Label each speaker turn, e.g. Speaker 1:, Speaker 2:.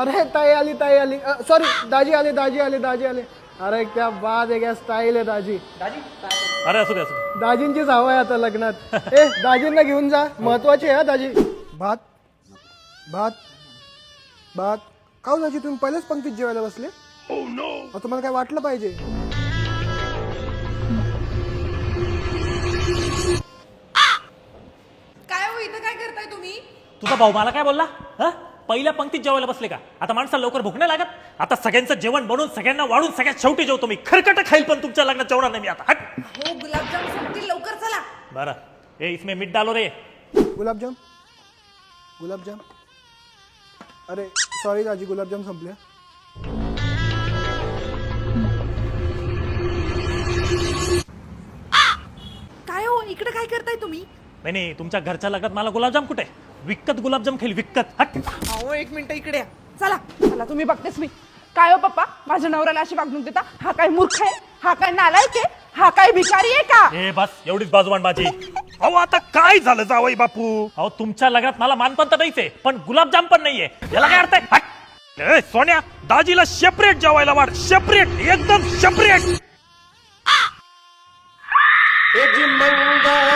Speaker 1: अरे ताई आली सॉरी दाजी आले अरे क्या बात आहे, क्या स्टाईल आहे दाजी.
Speaker 2: अरे असू दे असू दे.
Speaker 1: दाजींचीच हवा आहे आता लग्नात. ए दाजींना घेऊन जा, महत्वाचे आहे दाजी. भात भात भात खाऊ दाजी, तुम्ही पहिल्याच पंक्तीत जेवायला बसले. तुम्हाला काय वाटलं पाहिजे.
Speaker 3: काय हो, इथं काय करताय तुम्ही?
Speaker 2: तुझा भाऊ मला काय बोलला? हा, पहिल्या पंक्तीत जेवायला बसले का? आता माणसाला लवकर भूक नाही लागत? आता सगळ्यांचं जेवण बनवून सगळ्यांना वाढून सगळ्यात शेवटी जेवतो मी. खरकट खाईल पण तुमच्या लग्नात जेवणार नाही मी आता. हट.
Speaker 3: हो, गुलाबजाम संपतील, लवकर चला.
Speaker 2: बरं, ए इसमें मीठ डालो रे.
Speaker 1: गुलाबजाम अरे सॉरी दाजी, गुलाबजाम संपले.
Speaker 3: काय हो, इकडे काय करताय तुम्ही?
Speaker 2: नाही नाही, तुमच्या घरच्या लग्नात मला गुलाबजाम कुठे? विकत गुलाबजाम खाईल, विकत. हट.
Speaker 3: अहो, एक मिनिट इकडे या. चला चला, तुम्ही बघतेस मी. काय हो पप्पा, माझ्या नवऱ्याला अशी वागणूक देता? हा काय मूर्ख आहे? हा काय नालायक आहे? हा काय भिकारी आहे का?
Speaker 2: ए बस, एवढीच बाजूबान माझी. अहो आता काय झालं जावई बापू? अहो तुमच्या लग्नात मला मानपण तर नाहीच आहे, पण गुलाबजाम पण नाहीये. याला काय अर्थ आहे? हट. ए सोन्या, दाजीला सेपरेट जेवायला वाढ. सेपरेट, एकदम सेपरेट.
Speaker 4: मंगल